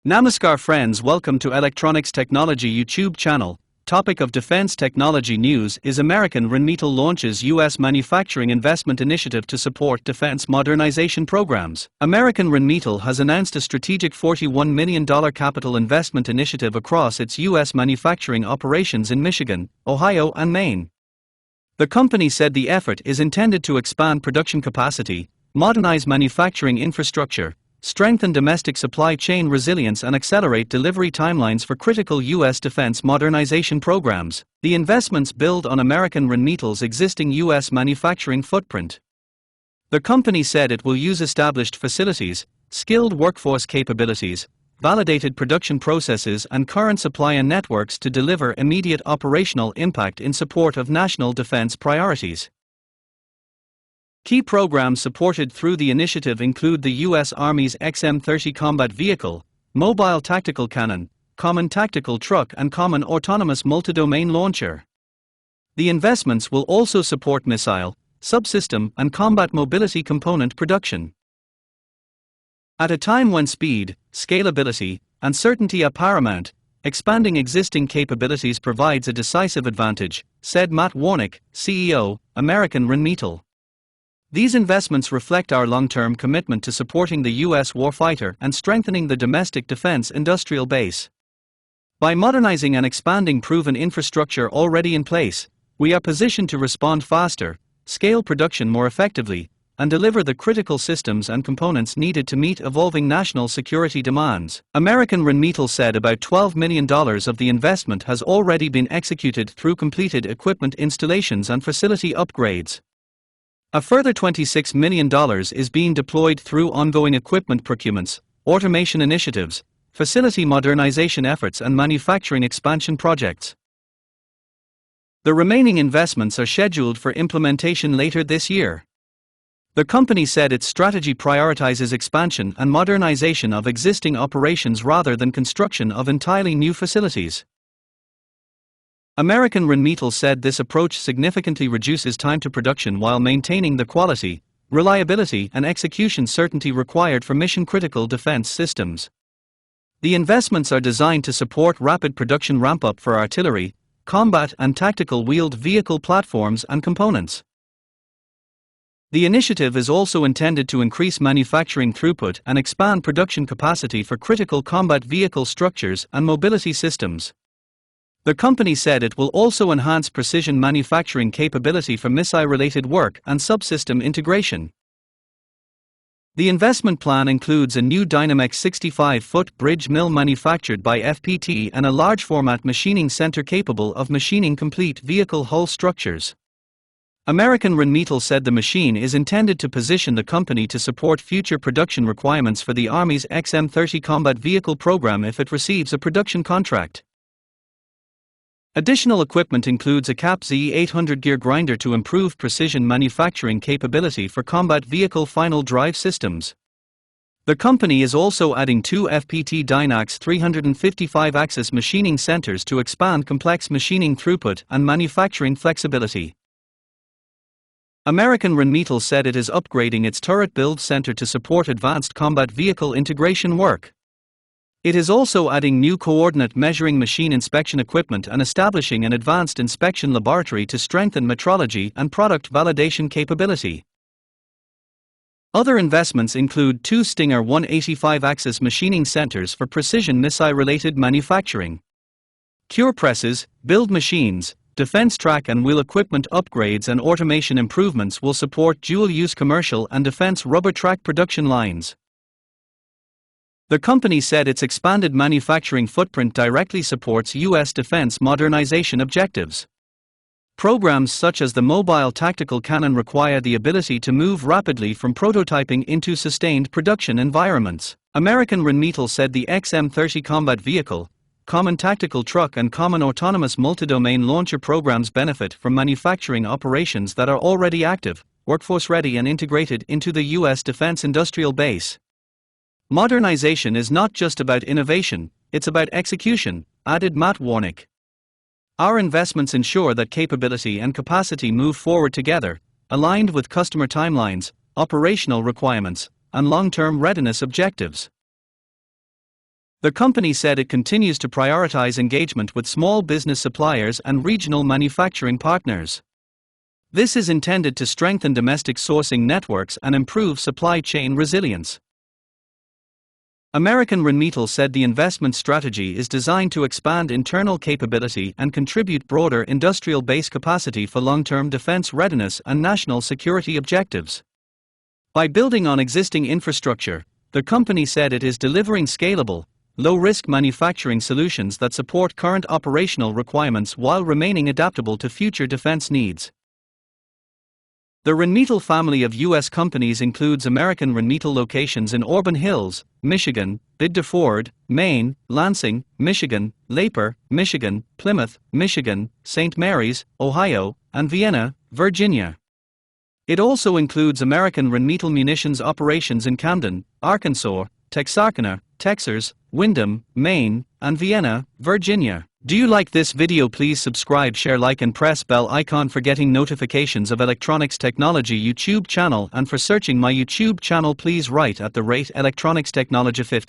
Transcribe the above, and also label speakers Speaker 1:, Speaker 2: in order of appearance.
Speaker 1: Namaskar friends, welcome to Electronics Technology YouTube channel. Topic of Defense Technology News is American Rheinmetall launches U.S. manufacturing investment initiative to support defense modernization programs. American Rheinmetall has announced a strategic $41 million capital investment initiative across its U.S. manufacturing operations in Michigan, Ohio and Maine. The company said the effort is intended to expand production capacity, modernize manufacturing infrastructure, strengthen domestic supply chain resilience and accelerate delivery timelines for critical U.S. defense modernization programs. The investments build on American Rheinmetall's existing U.S. manufacturing footprint. The company said it will use established facilities, skilled workforce capabilities, validated production processes and current supply networks to deliver immediate operational impact in support of national defense priorities. Key programs supported through the initiative include the U.S. Army's XM-30 combat vehicle, mobile tactical cannon, common tactical truck and common autonomous multi-domain launcher. The investments will also support missile, subsystem and combat mobility component production. At a time when speed, scalability, and certainty are paramount, expanding existing capabilities provides a decisive advantage, said Matt Warnick, CEO, American Rheinmetall. These investments reflect our long-term commitment to supporting the U.S. warfighter and strengthening the domestic defense industrial base. By modernizing and expanding proven infrastructure already in place, we are positioned to respond faster, scale production more effectively, and deliver the critical systems and components needed to meet evolving national security demands. American Rheinmetall said about $12 million of the investment has already been executed through completed equipment installations and facility upgrades. A further $26 million is being deployed through ongoing equipment procurements, automation initiatives, facility modernization efforts and manufacturing expansion projects. The remaining investments are scheduled for implementation later this year. The company said its strategy prioritizes expansion and modernization of existing operations rather than construction of entirely new facilities. American Rheinmetall said this approach significantly reduces time to production while maintaining the quality, reliability and execution certainty required for mission-critical defense systems. The investments are designed to support rapid production ramp-up for artillery, combat and tactical wheeled vehicle platforms and components. The initiative is also intended to increase manufacturing throughput and expand production capacity for critical combat vehicle structures and mobility systems. The company said it will also enhance precision manufacturing capability for missile-related work and subsystem integration. The investment plan includes a new Dynamex 65-foot bridge mill manufactured by FPT and a large-format machining center capable of machining complete vehicle hull structures. American Rheinmetall said the machine is intended to position the company to support future production requirements for the Army's XM-30 combat vehicle program if it receives a production contract. Additional equipment includes a CAP Z800 gear grinder to improve precision manufacturing capability for combat vehicle final drive systems. The company is also adding two FPT Dynax 355-axis machining centers to expand complex machining throughput and manufacturing flexibility. American Rheinmetall said it is upgrading its turret build center to support advanced combat vehicle integration work. It is also adding new coordinate measuring machine inspection equipment and establishing an advanced inspection laboratory to strengthen metrology and product validation capability. Other investments include two Stinger 185-axis machining centers for precision missile-related manufacturing. Cure presses, build machines, defense track and wheel equipment upgrades and automation improvements will support dual-use commercial and defense rubber track production lines. The company said its expanded manufacturing footprint directly supports U.S. defense modernization objectives. Programs such as the mobile tactical cannon require the ability to move rapidly from prototyping into sustained production environments. American Rheinmetall said the XM-30 combat vehicle, common tactical truck and common autonomous multi-domain launcher programs benefit from manufacturing operations that are already active, workforce-ready and integrated into the U.S. defense industrial base. Modernization is not just about innovation, it's about execution, added Matt Warnick. Our investments ensure that capability and capacity move forward together, aligned with customer timelines, operational requirements, and long-term readiness objectives. The company said it continues to prioritize engagement with small business suppliers and regional manufacturing partners. This is intended to strengthen domestic sourcing networks and improve supply chain resilience. American Rheinmetall said the investment strategy is designed to expand internal capability and contribute broader industrial base capacity for long-term defense readiness and national security objectives. By building on existing infrastructure, the company said it is delivering scalable, low-risk manufacturing solutions that support current operational requirements while remaining adaptable to future defense needs. The Rheinmetall family of U.S. companies includes American Rheinmetall locations in Auburn Hills, Michigan, Biddeford, Maine, Lansing, Michigan, Laper, Michigan, Plymouth, Michigan, St. Mary's, Ohio, and Vienna, Virginia. It also includes American Rheinmetall munitions operations in Camden, Arkansas, Texarkana, Texas, Windham, Maine, and Vienna, Virginia. Do you like this video? Please subscribe, share, like and press bell icon for getting notifications of Electronics Technology YouTube channel, and for searching my YouTube channel please write @electronics technology 50.